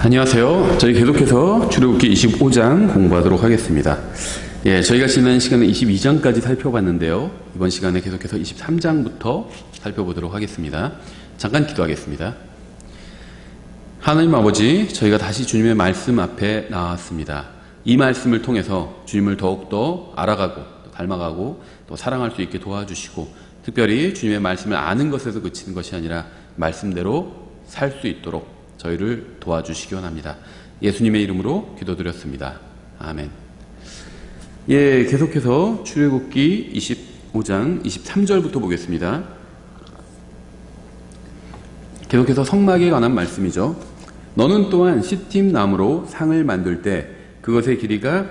안녕하세요. 저희 계속해서 출애굽기 25장 공부하도록 하겠습니다. 저희가 지난 시간에 22장까지 살펴봤는데요. 이번 시간에 계속해서 23장부터 살펴보도록 하겠습니다. 잠깐 기도하겠습니다. 하나님 아버지, 저희가 다시 주님의 말씀 앞에 나왔습니다. 이 말씀을 통해서 주님을 더욱더 알아가고 또 닮아가고 또 사랑할 수 있게 도와주시고, 특별히 주님의 말씀을 아는 것에서 그치는 것이 아니라 말씀대로 살 수 있도록 저희를 도와주시기 원합니다. 예수님의 이름으로 기도드렸습니다. 아멘. 계속해서 출애굽기 25장 23절부터 보겠습니다. 계속해서 성막에 관한 말씀이죠. 너는 또한 시팀 나무로 상을 만들 때 그것의 길이가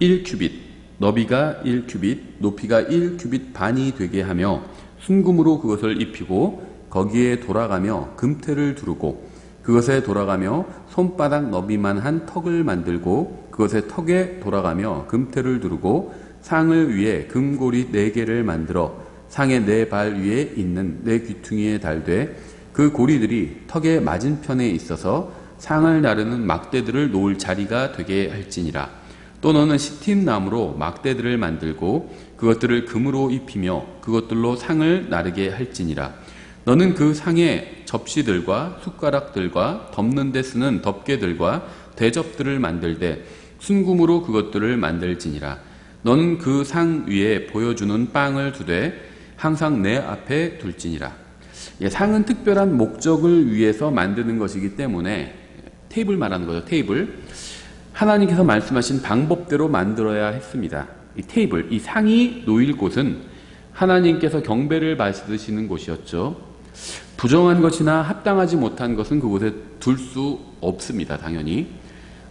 1규빗, 너비가 1규빗, 높이가 1규빗 반이 되게 하며 순금으로 그것을 입히고 거기에 돌아가며 금태를 두르고 그것에 돌아가며 손바닥 너비만 한 턱을 만들고 그것의 턱에 돌아가며 금태를 두르고 상을 위에 금고리 4개를 만들어 상의 4발 위에 있는 4귀퉁이에 달되 그 고리들이 턱의 맞은편에 있어서 상을 나르는 막대들을 놓을 자리가 되게 할지니라. 또 너는 시팀 나무로 막대들을 만들고 그것들을 금으로 입히며 그것들로 상을 나르게 할지니라. 너는 그 상에 접시들과 숟가락들과 덮는 데 쓰는 덮개들과 대접들을 만들되 순금으로 그것들을 만들지니라. 너는 그 상 위에 보여주는 빵을 두되 항상 내 앞에 둘지니라. 상은 특별한 목적을 위해서 만드는 것이기 때문에 테이블 말하는 거죠. 테이블. 하나님께서 말씀하신 방법대로 만들어야 했습니다. 이 테이블, 이 상이 놓일 곳은 하나님께서 경배를 받으시는 곳이었죠. 부정한 것이나 합당하지 못한 것은 그곳에 둘 수 없습니다. 당연히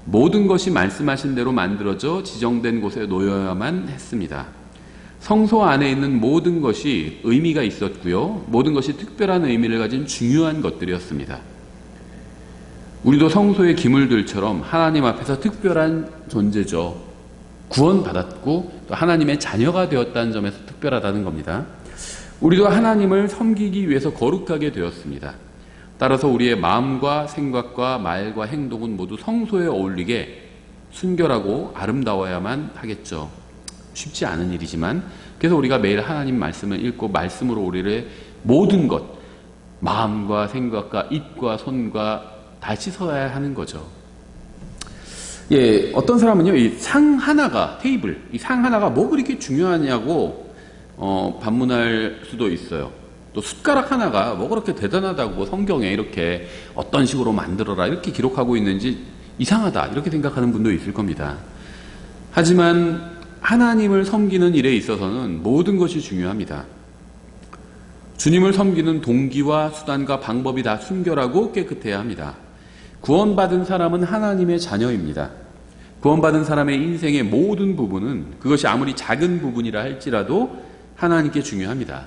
모든 것이 말씀하신 대로 만들어져 지정된 곳에 놓여야만 했습니다. 성소 안에 있는 모든 것이 의미가 있었고요, 모든 것이 특별한 의미를 가진 중요한 것들이었습니다. 우리도 성소의 기물들처럼 하나님 앞에서 특별한 존재죠. 구원받았고 또 하나님의 자녀가 되었다는 점에서 특별하다는 겁니다. 우리도 하나님을 섬기기 위해서 거룩하게 되었습니다. 따라서 우리의 마음과 생각과 말과 행동은 모두 성소에 어울리게 순결하고 아름다워야만 하겠죠. 쉽지 않은 일이지만, 그래서 우리가 매일 하나님 말씀을 읽고 말씀으로 우리의 모든 것, 마음과 생각과 입과 손과 다 씻어야 하는 거죠. 어떤 사람은요, 이 상 하나가, 테이블, 이 상 하나가 뭐 그렇게 중요하냐고 반문할 수도 있어요. 또 숟가락 하나가 뭐 그렇게 대단하다고 성경에 이렇게 어떤 식으로 만들어라 이렇게 기록하고 있는지 이상하다 이렇게 생각하는 분도 있을 겁니다. 하지만 하나님을 섬기는 일에 있어서는 모든 것이 중요합니다. 주님을 섬기는 동기와 수단과 방법이 다 순결하고 깨끗해야 합니다. 구원받은 사람은 하나님의 자녀입니다. 구원받은 사람의 인생의 모든 부분은, 그것이 아무리 작은 부분이라 할지라도 하나님께 중요합니다.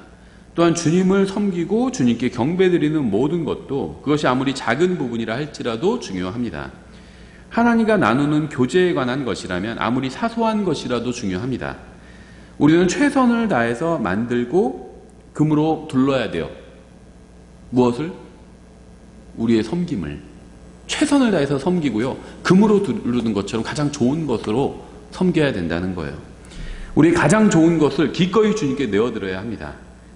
또한 주님을 섬기고 주님께 경배드리는 모든 것도 그것이 아무리 작은 부분이라 할지라도 중요합니다. 하나님과 나누는 교제에 관한 것이라면 아무리 사소한 것이라도 중요합니다. 우리는 최선을 다해서 만들고 금으로 둘러야 돼요. 무엇을? 우리의 섬김을. 최선을 다해서 섬기고요, 금으로 두르는 것처럼 가장 좋은 것으로 섬겨야 된다는 거예요. 우리 가장 좋은 것을 기꺼이 주님께 내어드려야 합니다.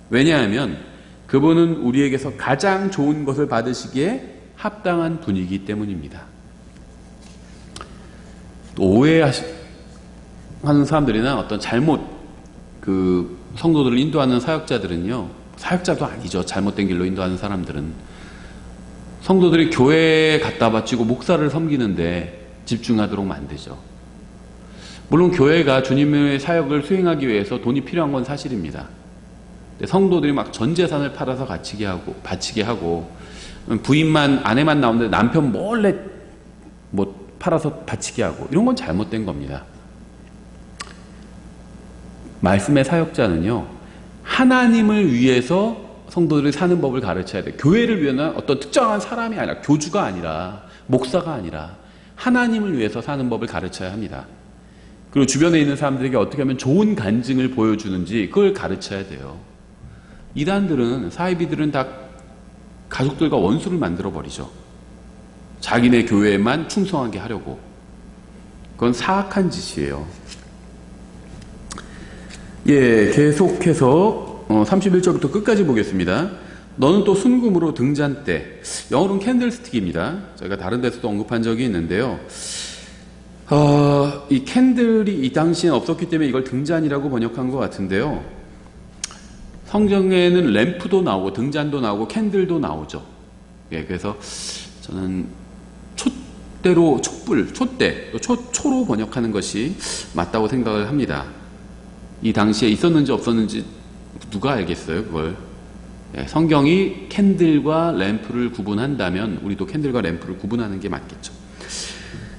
왜냐하면 그분은 우리에게서 가장 좋은 것을 받으시기에 합당한 분이기 때문입니다. 또 오해하는 사람들이나 어떤 잘못 성도들을 인도하는 사역자들은요, 사역자도 아니죠. 잘못된 길로 인도하는 사람들은 성도들이 교회에 갖다 바치고 목사를 섬기는데 집중하도록 만들죠. 물론 교회가 주님의 사역을 수행하기 위해서 돈이 필요한 건 사실입니다. 성도들이 막 전 재산을 팔아서 바치게 하고 부인만, 아내만 나오는데 남편 몰래 팔아서 바치게 하고, 이런 건 잘못된 겁니다. 말씀의 사역자는요, 하나님을 위해서 성도들이 사는 법을 가르쳐야 돼요. 교회를 위한 어떤 특정한 사람이 아니라, 교주가 아니라, 목사가 아니라 하나님을 위해서 사는 법을 가르쳐야 합니다. 그리고 주변에 있는 사람들에게 어떻게 하면 좋은 간증을 보여주는지 그걸 가르쳐야 돼요. 이단들은, 사이비들은 다 가족들과 원수를 만들어버리죠. 자기네 교회에만 충성하게 하려고. 그건 사악한 짓이에요. 예, 계속해서 31절부터 끝까지 보겠습니다. 너는 또 순금으로 등잔대, 영어로는 캔들스틱입니다. 저희가 다른 데서도 언급한 적이 있는데요. 이 캔들이 이 당시엔 없었기 때문에 이걸 등잔이라고 번역한 것 같은데요. 성경에는 램프도 나오고 등잔도 나오고 캔들도 나오죠. 예, 그래서 저는 촛대로 촛불, 촛대, 또 초로 번역하는 것이 맞다고 생각을 합니다. 이 당시에 있었는지 없었는지 누가 알겠어요, 그걸. 예, 성경이 캔들과 램프를 구분한다면 우리도 캔들과 램프를 구분하는 게 맞겠죠.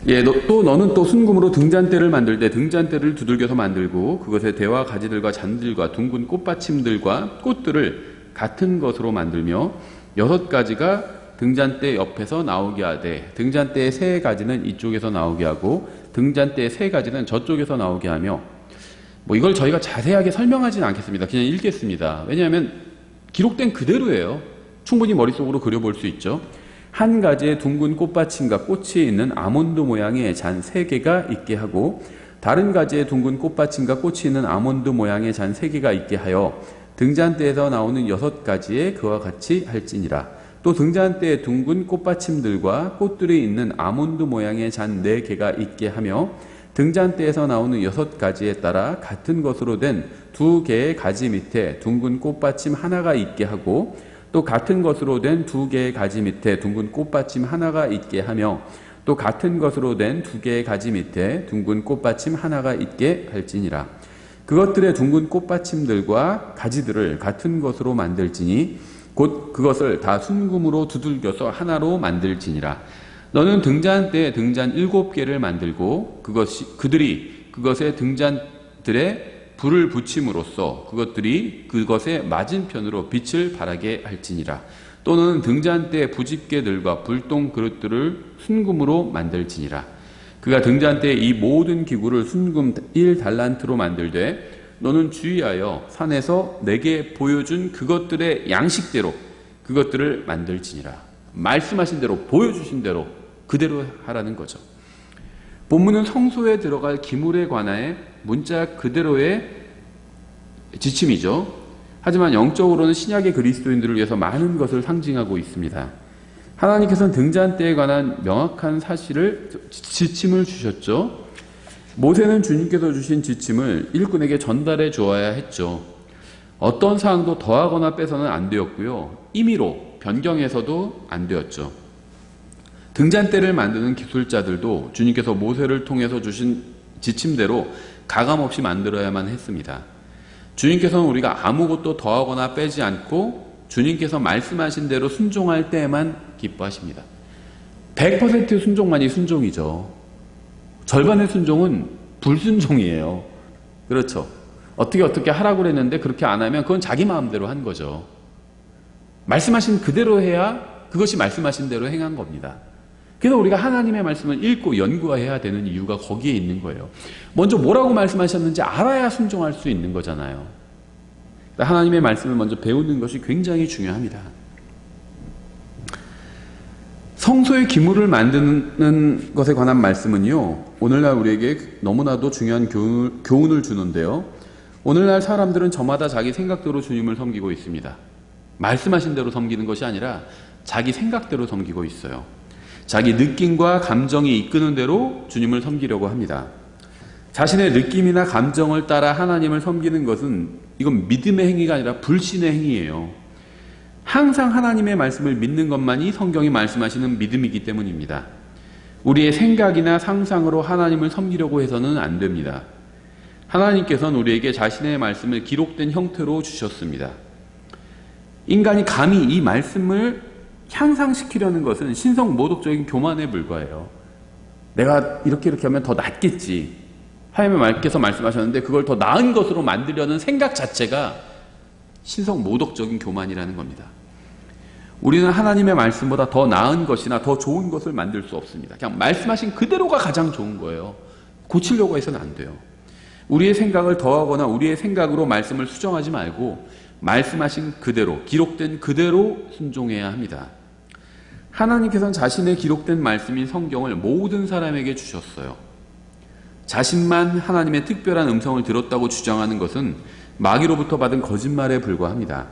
예, 너는 또 순금으로 등잔대를 만들 때 등잔대를 두들겨서 만들고 그것에 대와 가지들과 잔들과 둥근 꽃받침들과 꽃들을 같은 것으로 만들며 6가지가 등잔대 옆에서 나오게 하되 등잔대의 3가지는 이쪽에서 나오게 하고 등잔대의 3가지는 저쪽에서 나오게 하며, 뭐 이걸 저희가 자세하게 설명하지는 않겠습니다. 그냥 읽겠습니다. 왜냐하면 기록된 그대로예요. 충분히 머릿속으로 그려볼 수 있죠. 한 가지의 둥근 꽃받침과 꽃이 있는 아몬드 모양의 잔 3개가 있게 하고 다른 가지의 둥근 꽃받침과 꽃이 있는 아몬드 모양의 잔 3개가 있게 하여 등잔대에서 나오는 6가지에 그와 같이 할지니라. 또 등잔대에 둥근 꽃받침들과 꽃들이 있는 아몬드 모양의 잔 4개가 있게 하며 등잔대에서 나오는 6가지에 따라 같은 것으로 된 2개의 가지 밑에 둥근 꽃받침 하나가 있게 하고 또 같은 것으로 된 2개의 가지 밑에 둥근 꽃받침 하나가 있게 하며 또 같은 것으로 된 2개의 가지 밑에 둥근 꽃받침 하나가 있게 할지니라. 그것들의 둥근 꽃받침들과 가지들을 같은 것으로 만들지니 곧 그것을 다 순금으로 두들겨서 하나로 만들지니라. 너는 등잔대에 등잔 7개를 만들고 그들이 그것의 등잔들에 불을 붙임으로써 그것들이 그것의 맞은편으로 빛을 발하게 할지니라. 또는 등잔대 부집개들과 불똥 그릇들을 순금으로 만들지니라. 그가 등잔대의 이 모든 기구를 순금 1달란트로 만들되 너는 주의하여 산에서 내게 보여준 그것들의 양식대로 그것들을 만들지니라. 말씀하신 대로 보여주신 대로 그대로 하라는 거죠. 본문은 성소에 들어갈 기물에 관하여 문자 그대로의 지침이죠. 하지만 영적으로는 신약의 그리스도인들을 위해서 많은 것을 상징하고 있습니다. 하나님께서는 등잔대에 관한 명확한 지침을 주셨죠. 모세는 주님께서 주신 지침을 일꾼에게 전달해 주어야 했죠. 어떤 사항도 더하거나 빼서는 안 되었고요. 임의로 변경해서도 안 되었죠. 등잔대를 만드는 기술자들도 주님께서 모세를 통해서 주신 지침대로 가감없이 만들어야만 했습니다. 주님께서는 우리가 아무것도 더하거나 빼지 않고 주님께서 말씀하신 대로 순종할 때에만 기뻐하십니다. 100% 순종만이 순종이죠. 절반의 순종은 불순종이에요. 그렇죠. 어떻게 하라고 그랬는데 그렇게 안 하면 그건 자기 마음대로 한 거죠. 말씀하신 그대로 해야 그것이 말씀하신 대로 행한 겁니다. 그래서 우리가 하나님의 말씀을 읽고 연구해야 되는 이유가 거기에 있는 거예요. 먼저 뭐라고 말씀하셨는지 알아야 순종할 수 있는 거잖아요. 하나님의 말씀을 먼저 배우는 것이 굉장히 중요합니다. 성소의 기물을 만드는 것에 관한 말씀은요, 오늘날 우리에게 너무나도 중요한 교훈을 주는데요. 오늘날 사람들은 저마다 자기 생각대로 주님을 섬기고 있습니다. 말씀하신 대로 섬기는 것이 아니라 자기 생각대로 섬기고 있어요. 자기 느낌과 감정이 이끄는 대로 주님을 섬기려고 합니다. 자신의 느낌이나 감정을 따라 하나님을 섬기는 것은 이건 믿음의 행위가 아니라 불신의 행위예요. 항상 하나님의 말씀을 믿는 것만이 성경이 말씀하시는 믿음이기 때문입니다. 우리의 생각이나 상상으로 하나님을 섬기려고 해서는 안 됩니다. 하나님께서는 우리에게 자신의 말씀을 기록된 형태로 주셨습니다. 인간이 감히 이 말씀을 향상시키려는 것은 신성 모독적인 교만에 불과해요. 내가 이렇게 하면 더 낫겠지. 하나님께서 말씀하셨는데 그걸 더 나은 것으로 만들려는 생각 자체가 신성 모독적인 교만이라는 겁니다. 우리는 하나님의 말씀보다 더 나은 것이나 더 좋은 것을 만들 수 없습니다. 그냥 말씀하신 그대로가 가장 좋은 거예요. 고치려고 해서는 안 돼요. 우리의 생각을 더하거나 우리의 생각으로 말씀을 수정하지 말고 말씀하신 그대로, 기록된 그대로 순종해야 합니다. 하나님께서는 자신의 기록된 말씀인 성경을 모든 사람에게 주셨어요. 자신만 하나님의 특별한 음성을 들었다고 주장하는 것은 마귀로부터 받은 거짓말에 불과합니다.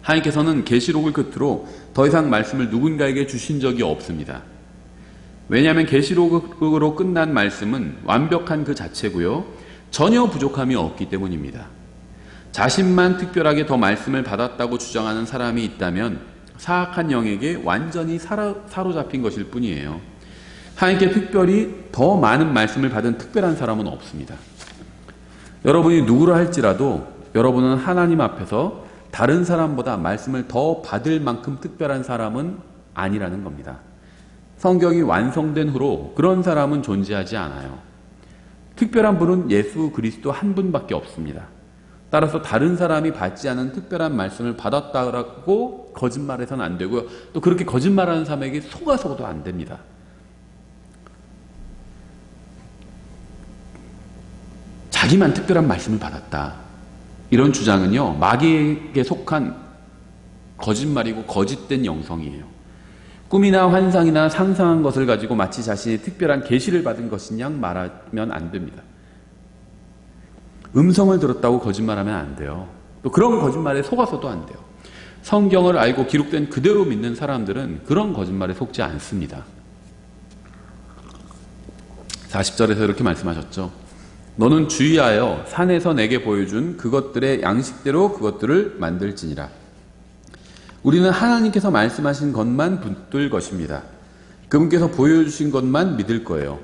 하나님께서는 계시록을 끝으로 더 이상 말씀을 누군가에게 주신 적이 없습니다. 왜냐하면 계시록으로 끝난 말씀은 완벽한 그 자체고요, 전혀 부족함이 없기 때문입니다. 자신만 특별하게 더 말씀을 받았다고 주장하는 사람이 있다면 사악한 영에게 완전히 사로잡힌 것일 뿐이에요. 하나님께 특별히 더 많은 말씀을 받은 특별한 사람은 없습니다. 여러분이 누구라 할지라도 여러분은 하나님 앞에서 다른 사람보다 말씀을 더 받을 만큼 특별한 사람은 아니라는 겁니다. 성경이 완성된 후로 그런 사람은 존재하지 않아요. 특별한 분은 예수 그리스도 한 분밖에 없습니다. 따라서 다른 사람이 받지 않은 특별한 말씀을 받았다고 거짓말해서는 안 되고요. 또 그렇게 거짓말하는 사람에게 속아서도 안 됩니다. 자기만 특별한 말씀을 받았다, 이런 주장은요, 마귀에게 속한 거짓말이고 거짓된 영성이에요. 꿈이나 환상이나 상상한 것을 가지고 마치 자신이 특별한 계시를 받은 것인 양 말하면 안 됩니다. 음성을 들었다고 거짓말하면 안 돼요. 또 그런 거짓말에 속아서도 안 돼요. 성경을 알고 기록된 그대로 믿는 사람들은 그런 거짓말에 속지 않습니다. 40절에서 이렇게 말씀하셨죠. 너는 주의하여 산에서 내게 보여준 그것들의 양식대로 그것들을 만들지니라. 우리는 하나님께서 말씀하신 것만 붙들 것입니다. 그분께서 보여주신 것만 믿을 거예요.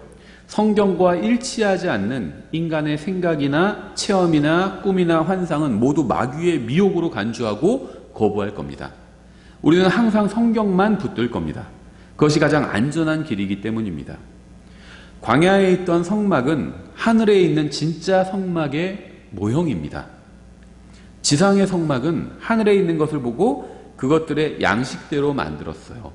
성경과 일치하지 않는 인간의 생각이나 체험이나 꿈이나 환상은 모두 마귀의 미혹으로 간주하고 거부할 겁니다. 우리는 항상 성경만 붙들 겁니다. 그것이 가장 안전한 길이기 때문입니다. 광야에 있던 성막은 하늘에 있는 진짜 성막의 모형입니다. 지상의 성막은 하늘에 있는 것을 보고 그것들의 양식대로 만들었어요.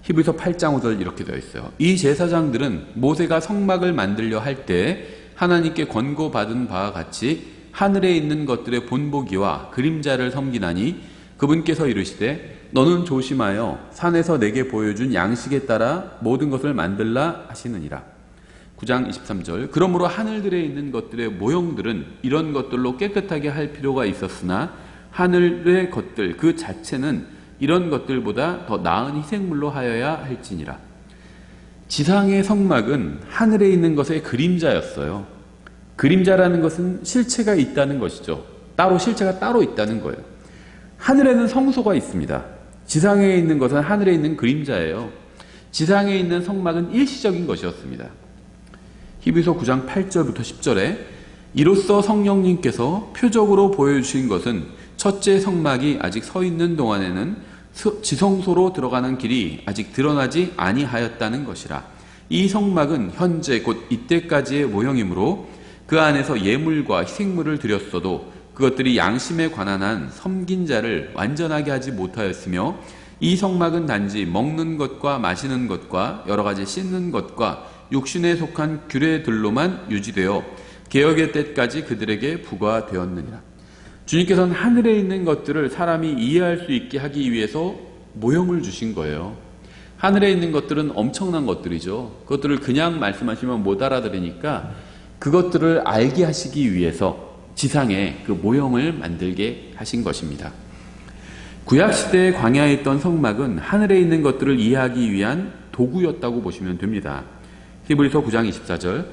히브리서 8장 5절 이렇게 되어 있어요. 이 제사장들은 모세가 성막을 만들려 할 때 하나님께 권고받은 바와 같이 하늘에 있는 것들의 본보기와 그림자를 섬기나니 그분께서 이르시되 너는 조심하여 산에서 내게 보여준 양식에 따라 모든 것을 만들라 하시느니라. 9장 23절 그러므로 하늘들에 있는 것들의 모형들은 이런 것들로 깨끗하게 할 필요가 있었으나 하늘의 것들 그 자체는 이런 것들보다 더 나은 희생물로 하여야 할지니라. 지상의 성막은 하늘에 있는 것의 그림자였어요. 그림자라는 것은 실체가 있다는 것이죠. 실체가 따로 있다는 거예요. 하늘에는 성소가 있습니다. 지상에 있는 것은 하늘에 있는 그림자예요. 지상에 있는 성막은 일시적인 것이었습니다. 히브리서 9장 8절부터 10절에 이로써 성령님께서 표적으로 보여주신 것은 첫째 성막이 아직 서 있는 동안에는 지성소로 들어가는 길이 아직 드러나지 아니하였다는 것이라. 이 성막은 현재 곧 이때까지의 모형이므로 그 안에서 예물과 희생물을 드렸어도 그것들이 양심에 관한 한 섬긴 자를 완전하게 하지 못하였으며 이 성막은 단지 먹는 것과 마시는 것과 여러 가지 씻는 것과 육신에 속한 규례들로만 유지되어 개혁의 때까지 그들에게 부과되었느니라. 주님께서는 하늘에 있는 것들을 사람이 이해할 수 있게 하기 위해서 모형을 주신 거예요. 하늘에 있는 것들은 엄청난 것들이죠. 그것들을 그냥 말씀하시면 못 알아들으니까 그것들을 알게 하시기 위해서 지상에 그 모형을 만들게 하신 것입니다. 구약시대의 광야에 있던 성막은 하늘에 있는 것들을 이해하기 위한 도구였다고 보시면 됩니다. 히브리서 9장 24절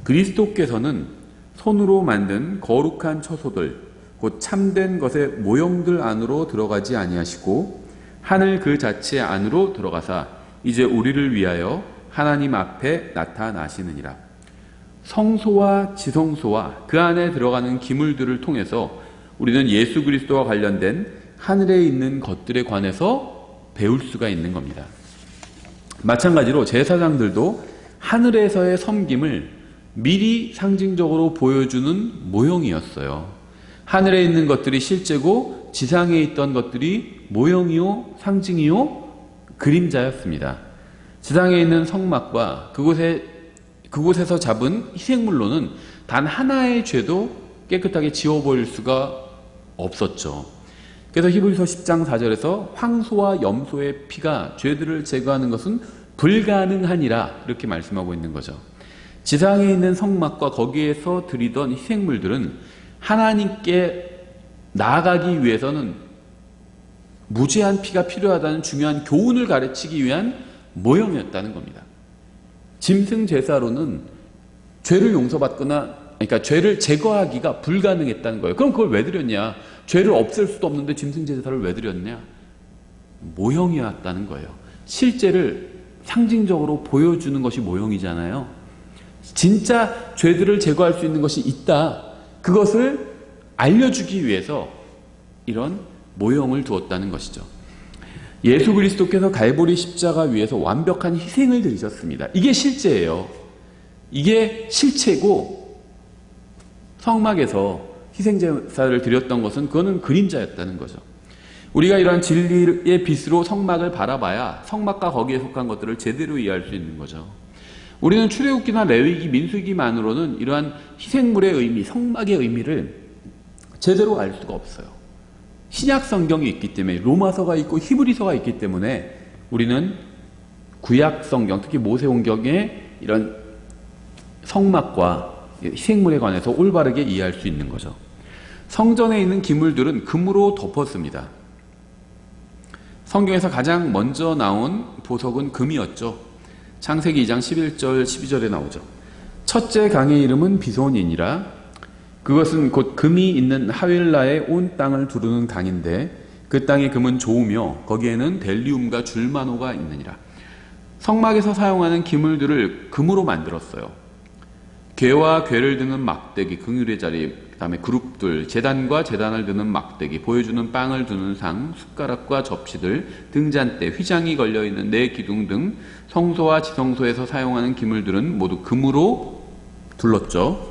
그리스도께서는 손으로 만든 거룩한 처소들 곧 참된 것의 모형들 안으로 들어가지 아니하시고 하늘 그 자체 안으로 들어가사 이제 우리를 위하여 하나님 앞에 나타나시느니라. 성소와 지성소와 그 안에 들어가는 기물들을 통해서 우리는 예수 그리스도와 관련된 하늘에 있는 것들에 관해서 배울 수가 있는 겁니다. 마찬가지로 제사장들도 하늘에서의 섬김을 미리 상징적으로 보여주는 모형이었어요. 하늘에 있는 것들이 실제고 지상에 있던 것들이 모형이요, 상징이요, 그림자였습니다. 지상에 있는 성막과 그곳에서 잡은 희생물로는 단 하나의 죄도 깨끗하게 지워버릴 수가 없었죠. 그래서 히브리서 10장 4절에서 황소와 염소의 피가 죄들을 제거하는 것은 불가능하니라 이렇게 말씀하고 있는 거죠. 지상에 있는 성막과 거기에서 드리던 희생물들은 하나님께 나아가기 위해서는 무죄한 피가 필요하다는 중요한 교훈을 가르치기 위한 모형이었다는 겁니다. 짐승 제사로는 죄를 용서받거나 그러니까 죄를 제거하기가 불가능했다는 거예요. 그럼 그걸 왜 드렸냐? 죄를 없앨 수도 없는데 짐승 제사를 왜 드렸냐? 모형이었다는 거예요. 실제를 상징적으로 보여주는 것이 모형이잖아요. 진짜 죄들을 제거할 수 있는 것이 있다. 그것을 알려주기 위해서 이런 모형을 두었다는 것이죠. 예수 그리스도께서 갈보리 십자가 위에서 완벽한 희생을 드리셨습니다. 이게 실제예요. 이게 실체고 성막에서 희생제사를 드렸던 것은 그거는 그림자였다는 거죠. 우리가 이러한 진리의 빛으로 성막을 바라봐야 성막과 거기에 속한 것들을 제대로 이해할 수 있는 거죠. 우리는 출애굽기나 레위기, 민수기만으로는 이러한 희생물의 의미, 성막의 의미를 제대로 알 수가 없어요. 신약 성경이 있기 때문에 로마서가 있고 히브리서가 있기 때문에 우리는 구약 성경, 특히 모세오경의 이런 성막과 희생물에 관해서 올바르게 이해할 수 있는 거죠. 성전에 있는 기물들은 금으로 덮었습니다. 성경에서 가장 먼저 나온 보석은 금이었죠. 창세기 2장 11절 12절에 나오죠. 첫째 강의 이름은 비손이니라. 그것은 곧 금이 있는 하윌라의 온 땅을 두르는 강인데 그 땅의 금은 좋으며 거기에는 델리움과 줄마노가 있느니라. 성막에서 사용하는 기물들을 금으로 만들었어요. 궤와 궤를 드는 막대기, 긍휼의 자리, 그 다음에 그룹들, 제단과 제단을 드는 막대기, 보여주는 빵을 두는 상, 숟가락과 접시들, 등잔대, 휘장이 걸려있는 네 기둥 등 성소와 지성소에서 사용하는 기물들은 모두 금으로 둘렀죠.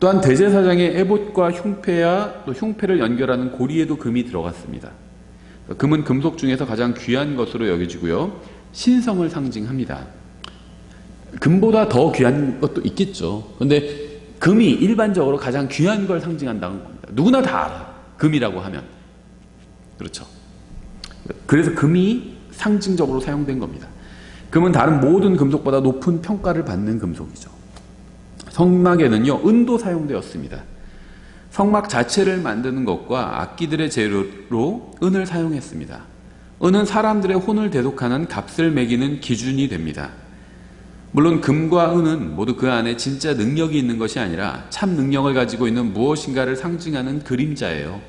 또한 대제사장의 에봇과 흉패야 또 흉패를 연결하는 고리에도 금이 들어갔습니다. 금은 금속 중에서 가장 귀한 것으로 여겨지고요. 신성을 상징합니다. 금보다 더 귀한 것도 있겠죠. 그런데 금이 일반적으로 가장 귀한 걸 상징한다는 겁니다. 누구나 다 알아. 금이라고 하면. 그렇죠. 그래서 금이 상징적으로 사용된 겁니다. 금은 다른 모든 금속보다 높은 평가를 받는 금속이죠. 성막에는요, 은도 사용되었습니다. 성막 자체를 만드는 것과 악기들의 재료로 은을 사용했습니다. 은은 사람들의 혼을 대속하는 값을 매기는 기준이 됩니다. 물론 금과 은은 모두 그 안에 진짜 능력이 있는 것이 아니라 참 능력을 가지고 있는 무엇인가를 상징하는 그림자예요.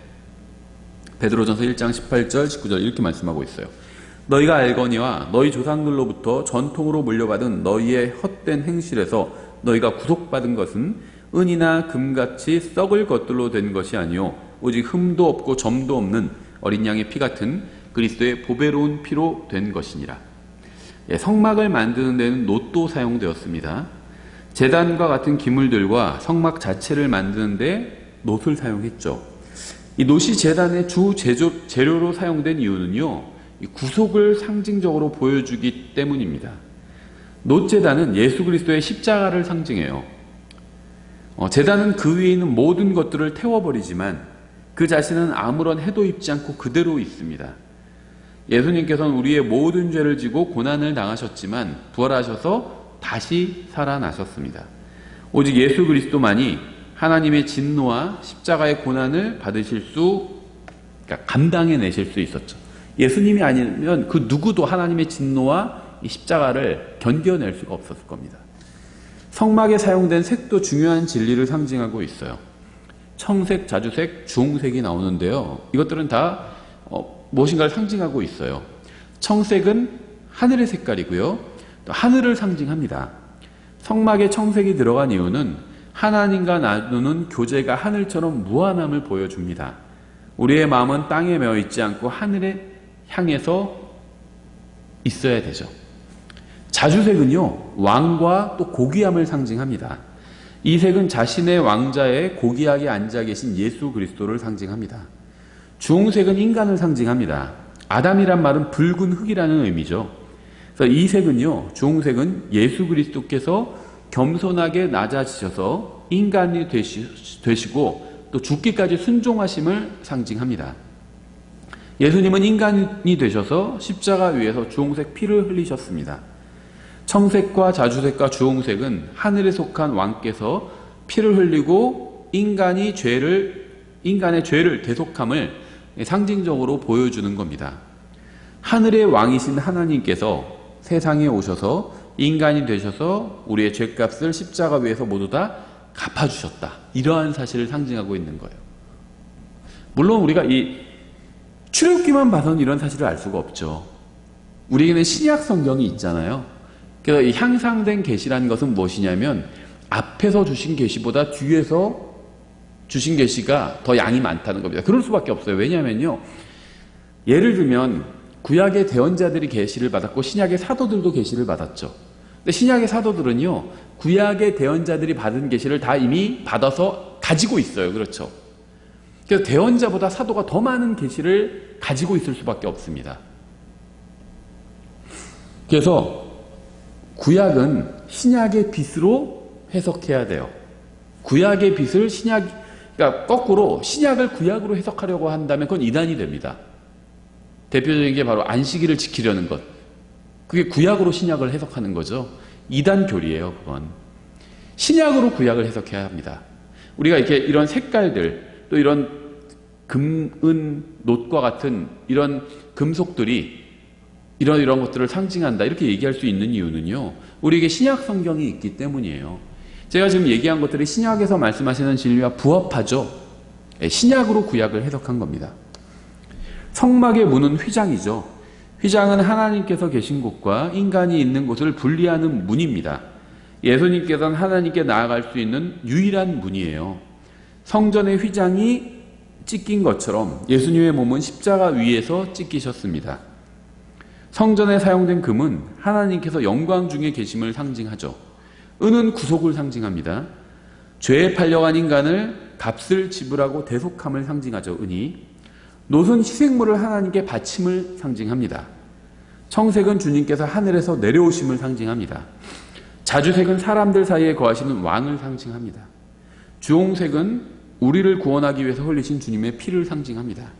베드로전서 1장 18절 19절 이렇게 말씀하고 있어요. 너희가 알거니와 너희 조상들로부터 전통으로 물려받은 너희의 헛된 행실에서 너희가 구속받은 것은 은이나 금같이 썩을 것들로 된 것이 아니요 오직 흠도 없고 점도 없는 어린 양의 피 같은 그리스도의 보배로운 피로 된 것이니라. 성막을 만드는 데는 놋도 사용되었습니다. 제단과 같은 기물들과 성막 자체를 만드는 데 놋을 사용했죠. 이 놋이 제단의 주 재료로 사용된 이유는요, 구속을 상징적으로 보여주기 때문입니다. 놋제단은 예수 그리스도의 십자가를 상징해요. 제단은 그 위에 있는 모든 것들을 태워버리지만 그 자신은 아무런 해도 입지 않고 그대로 있습니다. 예수님께서는 우리의 모든 죄를 지고 고난을 당하셨지만 부활하셔서 다시 살아나셨습니다. 오직 예수 그리스도만이 하나님의 진노와 십자가의 고난을 그러니까 감당해내실 수 있었죠. 예수님이 아니면 그 누구도 하나님의 진노와 이 십자가를 견뎌낼 수가 없었을 겁니다. 성막에 사용된 색도 중요한 진리를 상징하고 있어요. 청색, 자주색, 주홍색이 나오는데요. 이것들은 다 무엇인가를 상징하고 있어요. 청색은 하늘의 색깔이고요. 또 하늘을 상징합니다. 성막에 청색이 들어간 이유는 하나님과 나누는 교제가 하늘처럼 무한함을 보여줍니다. 우리의 마음은 땅에 매어 있지 않고 하늘에 향해서 있어야 되죠. 자주색은요, 왕과 또 고귀함을 상징합니다. 이 색은 자신의 왕자에 고귀하게 앉아 계신 예수 그리스도를 상징합니다. 주홍색은 인간을 상징합니다. 아담이란 말은 붉은 흙이라는 의미죠. 그래서 이 색은요, 주홍색은 예수 그리스도께서 겸손하게 낮아지셔서 인간이 되시고 또 죽기까지 순종하심을 상징합니다. 예수님은 인간이 되셔서 십자가 위에서 주홍색 피를 흘리셨습니다. 청색과 자주색과 주홍색은 하늘에 속한 왕께서 피를 흘리고 인간의 죄를 대속함을 상징적으로 보여주는 겁니다. 하늘의 왕이신 하나님께서 세상에 오셔서 인간이 되셔서 우리의 죄값을 십자가 위에서 모두 다 갚아주셨다. 이러한 사실을 상징하고 있는 거예요. 물론 우리가 이 출애굽기만 봐서는 이런 사실을 알 수가 없죠. 우리에게는 신약 성경이 있잖아요. 그래서 이 향상된 계시라는 것은 무엇이냐면 앞에서 주신 계시보다 뒤에서 주신 계시가 더 양이 많다는 겁니다. 그럴 수밖에 없어요. 왜냐하면요. 예를 들면 구약의 대언자들이 계시를 받았고 신약의 사도들도 계시를 받았죠. 근데 신약의 사도들은요. 구약의 대언자들이 받은 계시를 다 이미 받아서 가지고 있어요. 그렇죠. 그래서 대언자보다 사도가 더 많은 계시를 가지고 있을 수밖에 없습니다. 그래서 구약은 신약의 빛으로 해석해야 돼요. 구약의 빛을 그러니까 거꾸로 신약을 구약으로 해석하려고 한다면 그건 이단이 됩니다. 대표적인 게 바로 안식일을 지키려는 것. 그게 구약으로 신약을 해석하는 거죠. 이단 교리예요, 그건. 신약으로 구약을 해석해야 합니다. 우리가 이렇게 이런 색깔들, 또 이런 금, 은, 놋과 같은 이런 금속들이 이런 것들을 상징한다. 이렇게 얘기할 수 있는 이유는요. 우리에게 신약 성경이 있기 때문이에요. 제가 지금 얘기한 것들이 신약에서 말씀하시는 진리와 부합하죠. 신약으로 구약을 해석한 겁니다. 성막의 문은 휘장이죠. 휘장은 하나님께서 계신 곳과 인간이 있는 곳을 분리하는 문입니다. 예수님께서는 하나님께 나아갈 수 있는 유일한 문이에요. 성전의 휘장이 찢긴 것처럼 예수님의 몸은 십자가 위에서 찢기셨습니다. 성전에 사용된 금은 하나님께서 영광 중에 계심을 상징하죠. 은은 구속을 상징합니다. 죄에 팔려간 인간을 값을 지불하고 대속함을 상징하죠. 은이. 놋은 희생물을 하나님께 바침을 상징합니다. 청색은 주님께서 하늘에서 내려오심을 상징합니다. 자주색은 사람들 사이에 거하시는 왕을 상징합니다. 주홍색은 우리를 구원하기 위해서 흘리신 주님의 피를 상징합니다.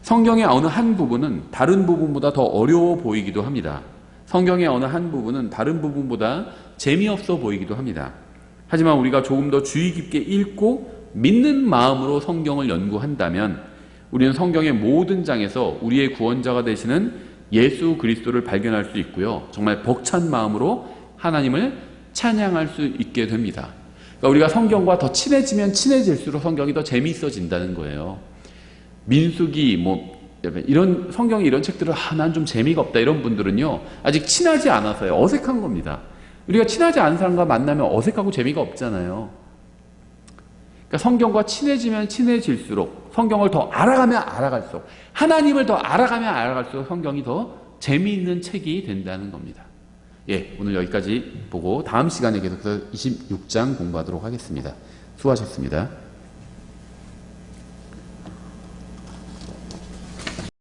성경의 어느 한 부분은 다른 부분보다 더 어려워 보이기도 합니다. 성경의 어느 한 부분은 다른 부분보다 재미없어 보이기도 합니다. 하지만 우리가 조금 더 주의 깊게 읽고 믿는 마음으로 성경을 연구한다면 우리는 성경의 모든 장에서 우리의 구원자가 되시는 예수 그리스도를 발견할 수 있고요. 정말 벅찬 마음으로 하나님을 찬양할 수 있게 됩니다. 그러니까 우리가 성경과 더 친해지면 친해질수록 성경이 더 재미있어진다는 거예요. 민수기 이런 성경의 이런 책들을 난 좀 재미가 없다 이런 분들은요. 아직 친하지 않아서요. 어색한 겁니다. 우리가 친하지 않은 사람과 만나면 어색하고 재미가 없잖아요. 그러니까 성경과 친해지면 친해질수록 성경을 더 알아가면 알아갈수록 하나님을 더 알아가면 알아갈수록 성경이 더 재미있는 책이 된다는 겁니다. 예, 오늘 여기까지 보고 다음 시간에 계속해서 26장 공부하도록 하겠습니다. 수고하셨습니다.